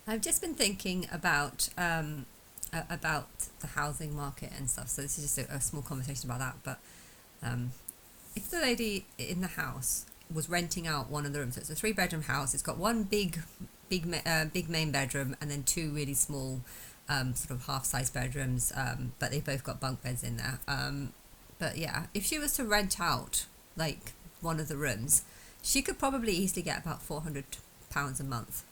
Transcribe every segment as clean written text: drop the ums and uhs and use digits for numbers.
I've just been thinking about the housing market and stuff. So this is just a small conversation about that. But um, if the lady in the house was renting out one of the rooms, so it's a three-bedroom house. It's got one big main bedroom, and then two really small, sort of half-size bedrooms. But they both got bunk beds in there. But yeah, if she was to rent out like one of the rooms, she could probably easily get about £400 a month.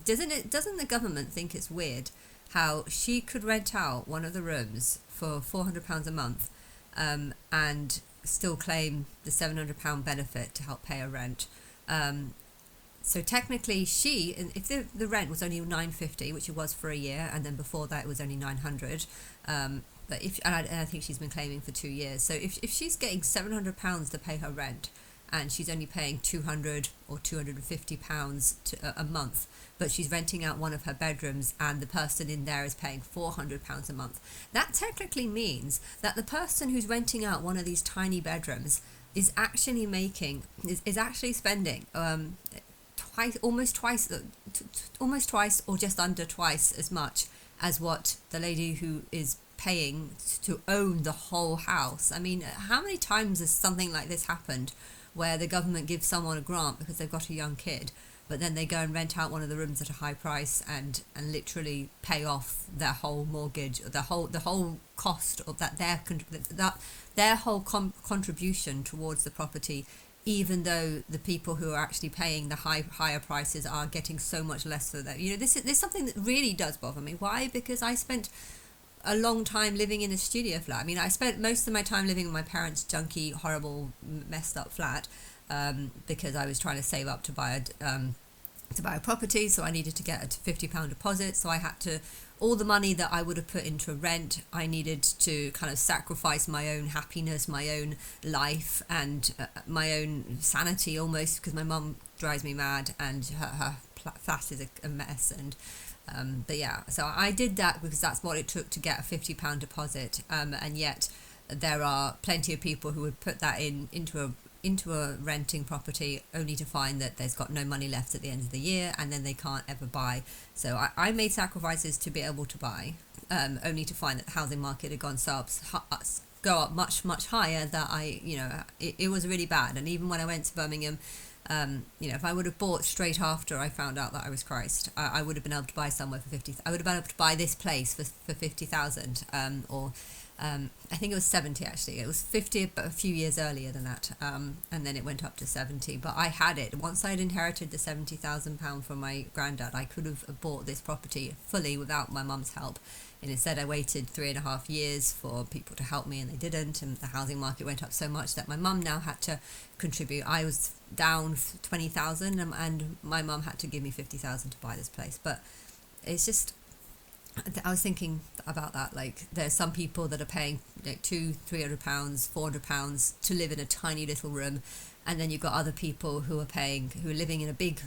Doesn't the government think it's weird how she could rent out one of the rooms for £400 a month, and still claim the £700 benefit to help pay her rent? Um, so technically, if the rent was only 950, which it was for a year, and then before that it was only 900. But I think she's been claiming for 2 years. So if she's getting £700 to pay her rent, and she's only paying 200 or £250 a month, but she's renting out one of her bedrooms, and the person in there is paying £400 a month. That technically means that the person who's renting out one of these tiny bedrooms is actually spending almost twice or just under twice as much as what the lady who is paying to own the whole house. I mean, how many times has something like this happened where the government gives someone a grant because they've got a young kid, but then they go and rent out one of the rooms at a high price and literally pay off their whole mortgage, the whole cost of their whole contribution towards the property, even though the people who are actually paying the higher prices are getting so much less for that. This is something that really does bother me. Why? Because I spent a long time living in a studio flat. I mean, I spent most of my time living in my parents' junky, horrible, messed up flat, because I was trying to save up to buy a property. So I needed to get a £50 deposit. So I had to, all the money that I would have put into rent, I needed to kind of sacrifice my own happiness, my own life, and my own sanity almost, because my mum drives me mad, and her flat is a mess. But yeah, so I did that because that's what it took to get a £50 deposit, and yet there are plenty of people who would put that into a renting property only to find that there's got no money left at the end of the year, and then they can't ever buy. So I made sacrifices to be able to buy, only to find that the housing market had go up much higher, that it was really bad. And even when I went to Birmingham, if I would have bought straight after I found out that I was Christ, I would have been able to buy somewhere for 50. I would have been able to buy this place for 50,000, or I think it was 70 actually. It was 50, but a few years earlier than that, and then it went up to 70. But I had it once I'd inherited the £70,000 from my granddad. I could have bought this property fully without my mum's help. And instead, I waited 3.5 years for people to help me, and they didn't. And the housing market went up so much that my mum now had to contribute. I was down 20,000, and my mum had to give me 50,000 to buy this place. But it's just, I was thinking about that. Like, there's some people that are paying like £200, £300, £400 to live in a tiny little room, and then you've got other people who are living in a big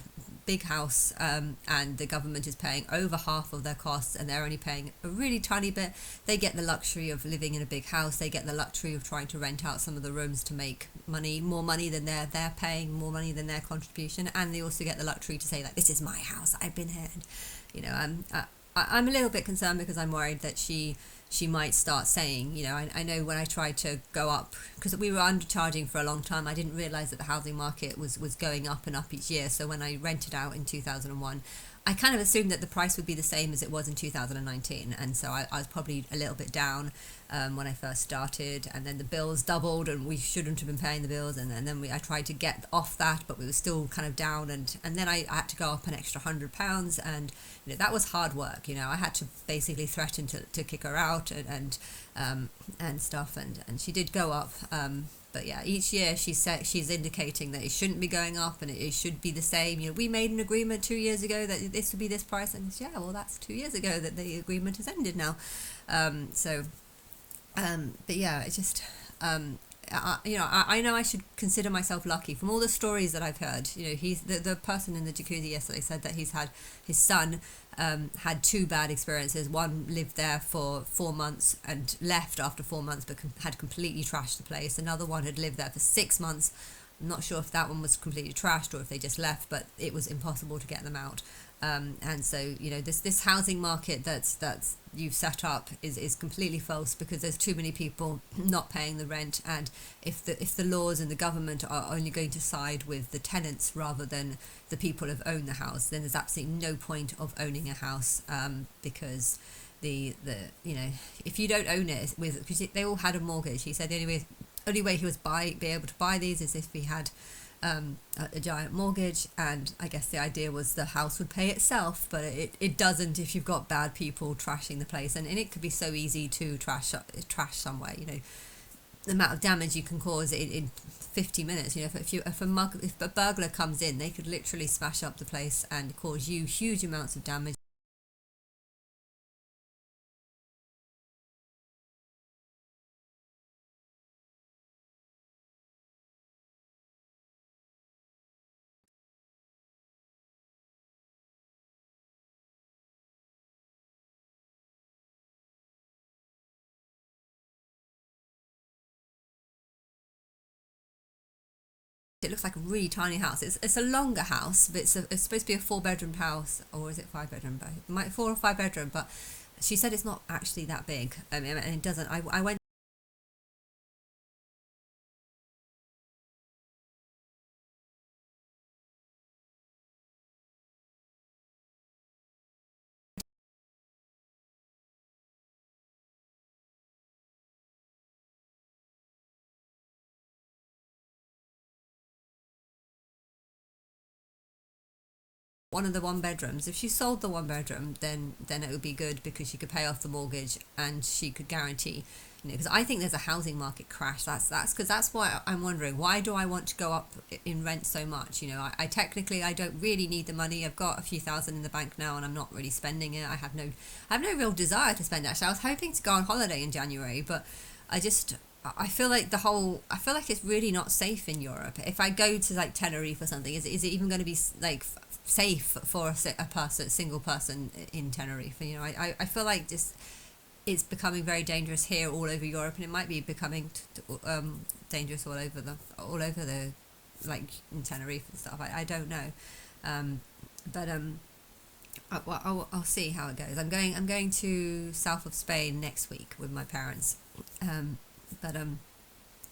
house, and the government is paying over half of their costs, and they're only paying a really tiny bit. They get the luxury of living in a big house. They get the luxury of trying to rent out some of the rooms to make more money than they're paying, more money than their contribution, and they also get the luxury to say, like, this is my house, I've been here. And, I'm a little bit concerned because I'm worried that she might start saying, I know when I tried to go up, because we were undercharging for a long time, I didn't realise that the housing market was going up and up each year. So when I rented out in 2001, I kind of assumed that the price would be the same as it was in 2019. And so I was probably a little bit down, when I first started. And then the bills doubled, and we shouldn't have been paying the bills. And then I tried to get off that, but we were still kind of down. And then I had to go up an extra £100. And that was hard work. I had to basically threaten to kick her out, and stuff. And she did go up. But yeah, each year she's indicating that it shouldn't be going up, and it should be the same. We made an agreement 2 years ago that this would be this price, and well, that's 2 years ago that the agreement has ended now. But yeah, it's just, I know I should consider myself lucky from all the stories that I've heard. He's the person in the jacuzzi yesterday said that his son had two bad experiences. One lived there for 4 months and left after 4 months, but had completely trashed the place. Another one had lived there for 6 months, I'm not sure if that one was completely trashed or if they just left, but it was impossible to get them out. And so, this housing market that's you've set up is completely false, because there's too many people not paying the rent. And if the laws and the government are only going to side with the tenants rather than the people who've owned the house, then there's absolutely no point of owning a house, because the if you don't own it, because they all had a mortgage. He said the only way he was be able to buy these is if he had a giant mortgage, and I guess the idea was the house would pay itself, but it doesn't if you've got bad people trashing the place. And it could be so easy to trash somewhere. The amount of damage you can cause in 50 minutes. If a burglar comes in, they could literally smash up the place and cause you huge amounts of damage. It looks like a really tiny house. It's a longer house, but it's supposed to be a 4 bedroom house, or is it 5 bedroom? But it might 4 or 5 bedroom. But she said it's not actually that big. I mean, and it doesn't. I went. One of the 1 bedrooms. If she sold the 1 bedroom, then it would be good, because she could pay off the mortgage and she could guarantee. Because I think there's a housing market crash. That's because that's why I'm wondering, why do I want to go up in rent so much? I technically, I don't really need the money. I've got a few thousand in the bank now, and I'm not really spending it. I have no real desire to spend. Actually, I was hoping to go on holiday in January, but I feel like I feel like it's really not safe in Europe. If I go to like Tenerife or something, is it even going to be like safe for a single person in Tenerife? I feel like just it's becoming very dangerous here all over Europe, and it might be becoming dangerous all over the like in Tenerife and stuff. I don't know, but I'll see how it goes. I'm going to south of Spain next week with my parents, um, but um,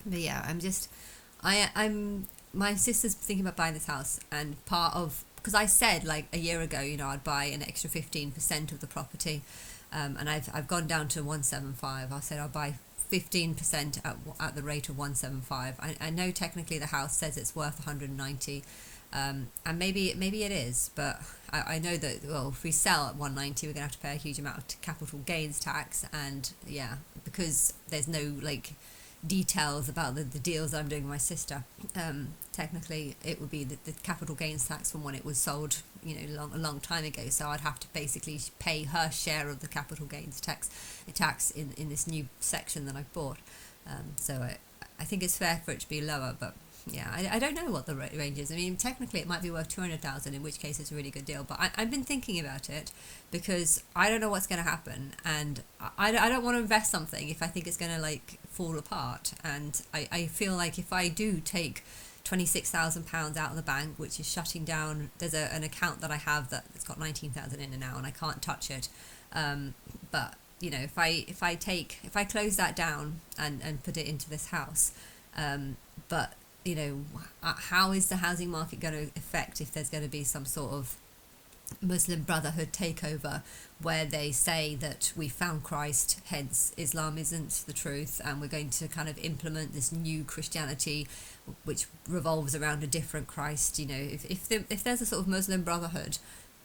but yeah, I'm my sister's thinking about buying this house, and part of, because I said like a year ago, I'd buy an extra 15% of the property, and I've gone down to 175. I said I'll buy 15% at the rate of 175. I know technically the house says it's worth 190, and maybe it is, but I know that, well, if we sell at 190, we're gonna have to pay a huge amount of capital gains tax, and yeah, because there's no like details about the deals that I'm doing with my sister. Technically, it would be the capital gains tax from when it was sold, a long time ago. So I'd have to basically pay her share of the capital gains tax in this new section that I've bought. So I think it's fair for it to be lower, but yeah, I don't know what the range is. I mean, technically it might be worth 200,000, in which case it's a really good deal. But I've been thinking about it, because I don't know what's going to happen, and I don't want to invest something if I think it's going to like fall apart. And I feel like if I do take £26,000 out of the bank, which is shutting down, there's an account that I have that's got 19,000 in it now, and I can't touch it. But if I close that down and put it into this house, but how is the housing market going to affect if there's going to be some sort of Muslim Brotherhood takeover, where they say that we found Christ, hence Islam isn't the truth, and we're going to kind of implement this new Christianity which revolves around a different Christ. If there's a sort of Muslim Brotherhood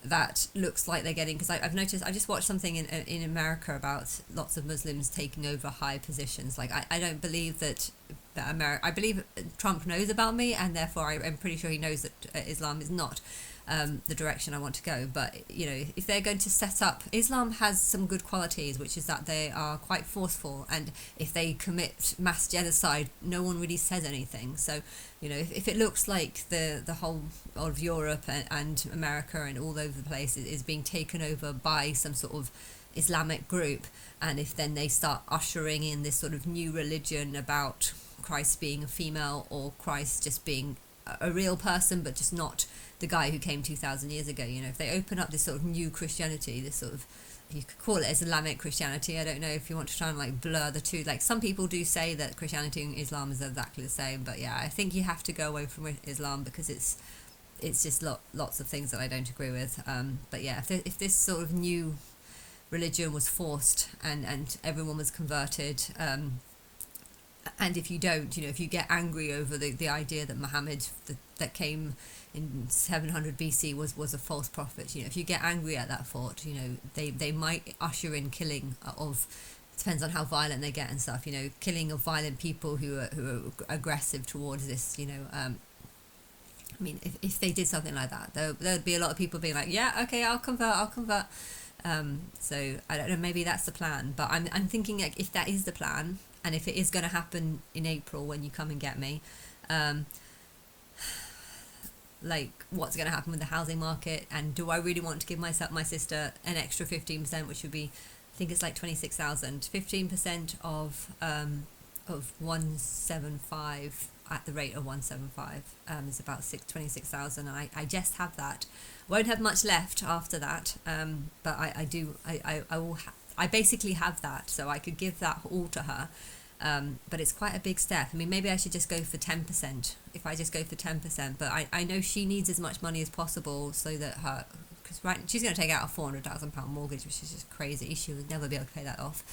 that looks like they're getting, because I've noticed, I just watched something in America about lots of Muslims taking over high positions. Like I don't believe that I believe Trump knows about me, and therefore I'm pretty sure he knows that Islam is not the direction I want to go. But if they're going to set up, Islam has some good qualities, which is that they are quite forceful, and if they commit mass genocide, no one really says anything. So if it looks like the whole of Europe and America and all over the place is being taken over by some sort of Islamic group, and if then they start ushering in this sort of new religion about Christ being a female, or Christ just being a real person, but just not the guy who came 2,000 years ago. If they open up this sort of new Christianity, this sort of, you could call it Islamic Christianity. I don't know if you want to try and like blur the two. Like some people do say that Christianity and Islam is exactly the same, but yeah, I think you have to go away from Islam because it's just lots of things that I don't agree with. But yeah, if this sort of new religion was forced and everyone was converted, and if you don't, if you get angry over the idea that Muhammad that came in 700 BC was a false prophet, if you get angry at that thought, they might usher in killing of, depends on how violent they get and stuff, killing of violent people who are aggressive towards this, I mean, if they did something like that, there'd be a lot of people being like, yeah, okay, I'll convert. So I don't know, maybe that's the plan, but I'm thinking like if that is the plan, and if it is going to happen in April when you come and get me, like what's going to happen with the housing market, and do I really want to give my sister an extra 15%, which would be, I think it's like 26,000, 15% of 175 at the rate of 175 is about 26,000, and I just have that. Won't have much left after that, but I basically have that, so I could give that all to her. But it's quite a big step. I mean, maybe I should just go for 10%. If I just go for 10%, but I know she needs as much money as possible so that because she's going to take out a £400,000 mortgage, which is just crazy. She would never be able to pay that off.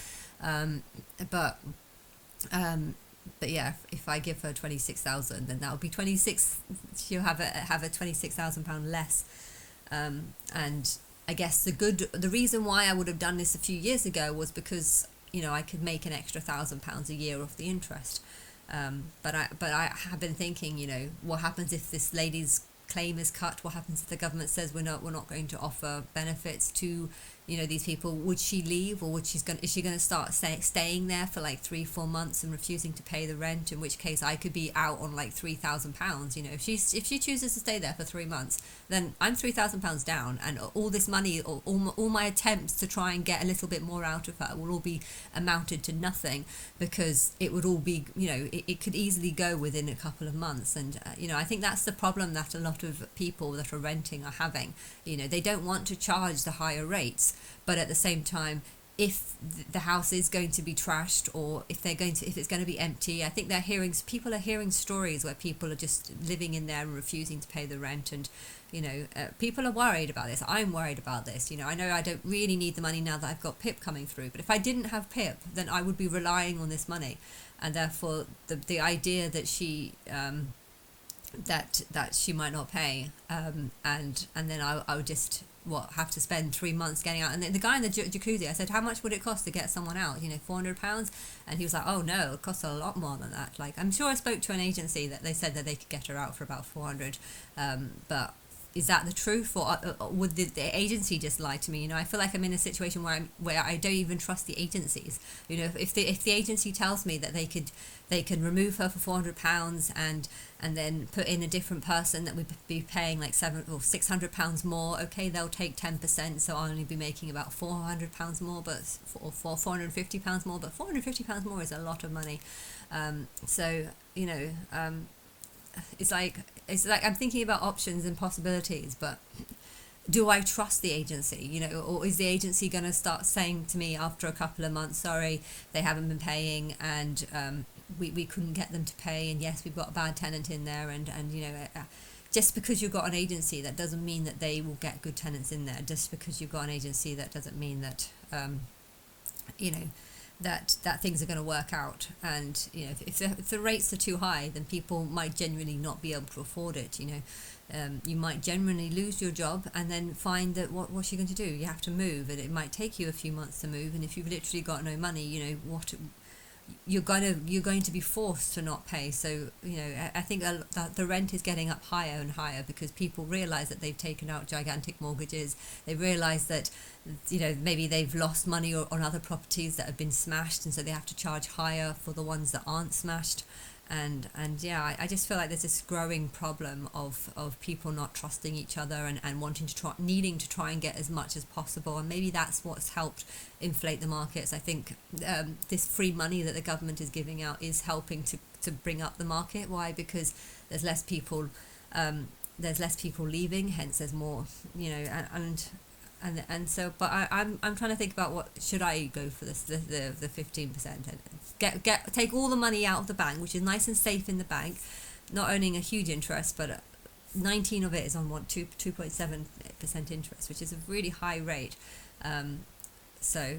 But yeah, if I give her 26,000, then that would be 26. She'll have a £26,000 less. And I guess the reason why I would have done this a few years ago was because I could make an extra £1,000 a year off the interest. But I have been thinking, what happens if this lady's claim is cut? What happens if the government says we're not going to offer benefits to these people? Would she leave, or is she going to start staying there for like 3-4 months and refusing to pay the rent, in which case I could be out on like £3,000? If she chooses to stay there for 3 months, then I'm £3,000 down, and all this money, or all my attempts to try and get a little bit more out of her will all be amounted to nothing, because it would all be, it could easily go within a couple of months. And I think that's the problem that a lot of people that are renting are having. They don't want to charge the higher rates, but at the same time, if the house is going to be trashed, or if it's going to be empty, I think people are hearing stories where people are just living in there and refusing to pay the rent, and people are worried about this. I'm worried about this. I know I don't really need the money now that I've got PIP coming through, but if I didn't have PIP, then I would be relying on this money, and therefore the idea that she that she might not pay, and then I would just have to spend 3 months getting out. And the guy in the jacuzzi, I said, how much would it cost to get someone out? £400? And he was like, oh no, it costs a lot more than that. Like, I'm sure I spoke to an agency that they said that they could get her out for about 400, but is that the truth, or would the agency just lie to me? I feel like I'm in a situation where I don't even trust the agencies. If the agency tells me that they can remove her for £400 and then put in a different person that would be paying like £700 or £600 more, okay, they'll take 10%, so I'll only be making about £400 more, or £450 more, but £450 more is a lot of money. It's like I'm thinking about options and possibilities, but do I trust the agency? Or is the agency going to start saying to me after a couple of months, sorry, they haven't been paying, and we couldn't get them to pay, and yes, we've got a bad tenant in there, and just because you've got an agency, that doesn't mean that they will get good tenants in there. Just because you've got an agency, that doesn't mean that that things are going to work out. And if the rates are too high, then people might genuinely not be able to afford it. You might genuinely lose your job and then find that what's you going to do? You have to move, and it might take you a few months to move, and if you've literally got no money, you're going to be forced to not pay. So I think the rent is getting up higher and higher because people realize that they've taken out gigantic mortgages. They realize that maybe they've lost money on other properties that have been smashed, and so they have to charge higher for the ones that aren't smashed. And yeah, I just feel like there's this growing problem of people not trusting each other and needing to try and get as much as possible. And maybe that's what's helped inflate the markets. I think this free money that the government is giving out is helping to bring up the market. Why? Because there's less people, there's less people leaving, hence there's more, you know, and so, but I'm trying to think about what should I go for this, the 15%, and take all the money out of the bank, which is nice and safe in the bank, not earning a huge interest, but 19 of it is on 2.7% interest, which is a really high rate. So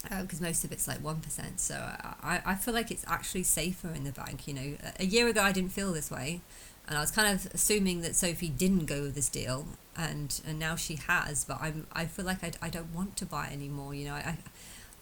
because most of it's like 1%. So I feel like it's actually safer in the bank. You know, a year ago I didn't feel this way, and I was kind of assuming that Sophie didn't go with this deal, and now she has. But I feel like I don't want to buy anymore. You know,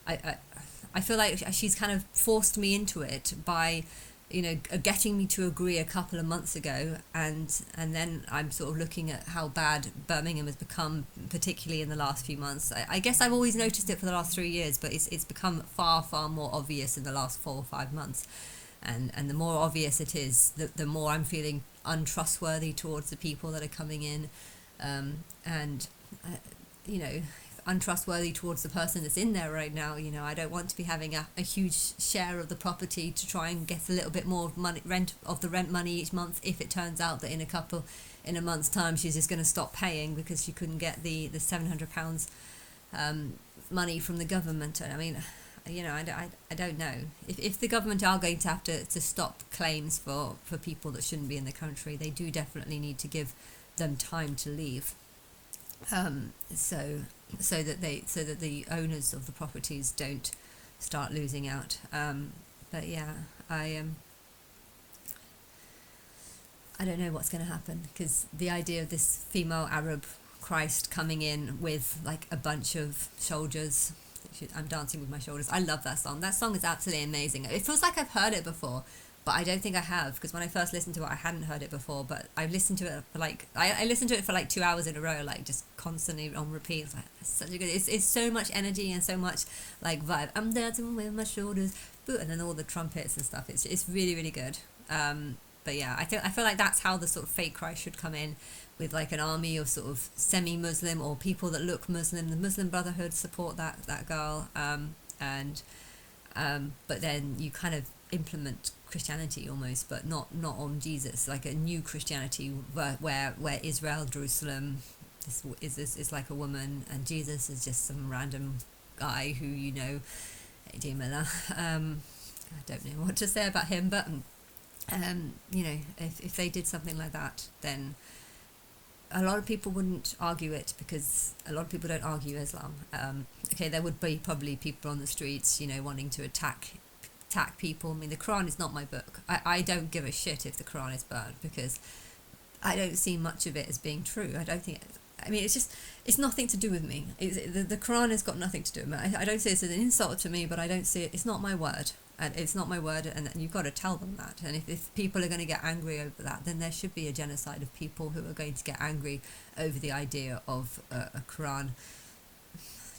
I feel like she's kind of forced me into it by, you know, getting me to agree a couple of months ago, and then I'm sort of looking at how bad Birmingham has become, particularly in the last few months. I guess I've always noticed it for the last 3 years, but it's become far more obvious in the last 4 or 5 months, and the more obvious it is, the more I'm feeling untrustworthy towards the people that are coming in, and you know, untrustworthy towards the person that's in there right now. You know, I don't want to be having a huge share of the property to try and get a little bit more money, rent money each month, if it turns out that in a month's time she's just going to stop paying because she couldn't get the £700 money from the government. I mean, you know, I don't know if the government are going to have to stop claims for people that shouldn't be in the country. They do definitely need to give them time to leave, so that the owners of the properties don't start losing out. But yeah, I don't know what's going to happen, because the idea of this female Arab Christ coming in with like a bunch of soldiers. I'm dancing with my shoulders. I love that song. That song is absolutely amazing. It feels like I've heard it before, but I don't think I have, because when I first listened to it I hadn't heard it before, but I've listened to it for like I listened to it for like 2 hours in a row, like just constantly on repeat. It's like such a good, it's so much energy and so much like vibe. I'm dancing with my shoulders, and then all the trumpets and stuff. It's really good. But yeah, I feel like that's how the sort of fake Christ should come in, with like an army of sort of semi-Muslim or people that look Muslim. The Muslim Brotherhood support that girl, but then you kind of implement Christianity almost, but not on Jesus, like a new Christianity where Israel, Jerusalem is like a woman, and Jesus is just some random guy who, you know, AJ Miller. I don't know what to say about him, but you know, if they did something like that, then a lot of people wouldn't argue it, because a lot of people don't argue Islam. Okay, there would be probably people on the streets, you know, wanting to attack people. I mean, the Quran is not my book. I don't give a shit if the Quran is burned, because I don't see much of it as being true. I mean, it's nothing to do with me. The Quran has got nothing to do with me. I don't say it's an insult to me, but I don't see it. It's not my word. And it's not my word, and you've got to tell them that. And if people are going to get angry over that, then there should be a genocide of people who are going to get angry over the idea of a Quran.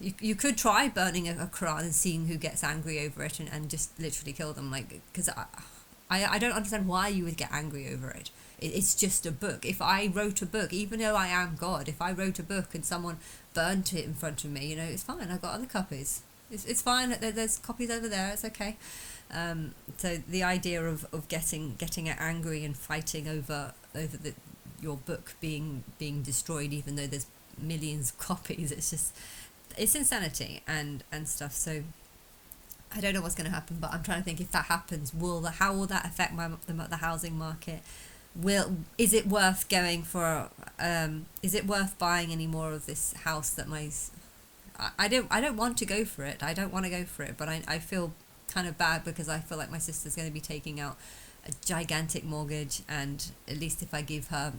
You could try burning a Quran and seeing who gets angry over it, and just literally kill them. Like, because I don't understand why you would get angry over it. It's just a book. If I wrote a book, even though I am God, if I wrote a book and someone burnt it in front of me, you know, it's fine. I've got other copies. It's fine. There's copies over there. It's okay. So the idea of getting angry and fighting over your book being destroyed, even though there's millions of copies, it's insanity and stuff. So I don't know what's going to happen, but I'm trying to think, if that happens, how will that affect the housing market? Is it worth going for? Is it worth buying any more of this house that I don't want to go for it. I don't want to go for it, but I feel kind of bad, because I feel like my sister's going to be taking out a gigantic mortgage, and at least if I give her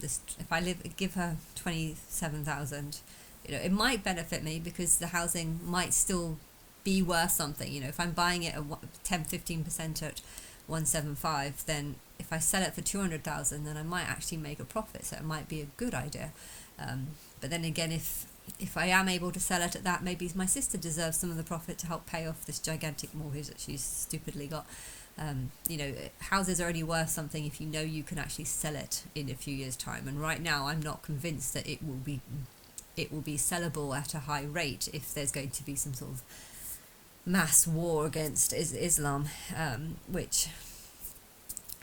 give her 27,000, you know, it might benefit me, because the housing might still be worth something. You know, if I'm buying it at 10-15% at 175, then if I sell it for 200,000, then I might actually make a profit. So it might be a good idea. But then again, if I am able to sell it at that, maybe my sister deserves some of the profit to help pay off this gigantic mortgage that she's stupidly got. You know, houses are only worth something if you know you can actually sell it in a few years' time. And right now, I'm not convinced that it will be sellable at a high rate if there's going to be some sort of mass war against Islam, which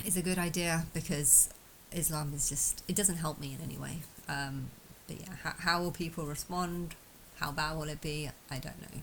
is a good idea because Islam is just, it doesn't help me in any way. But yeah, how will people respond? How bad will it be? I don't know.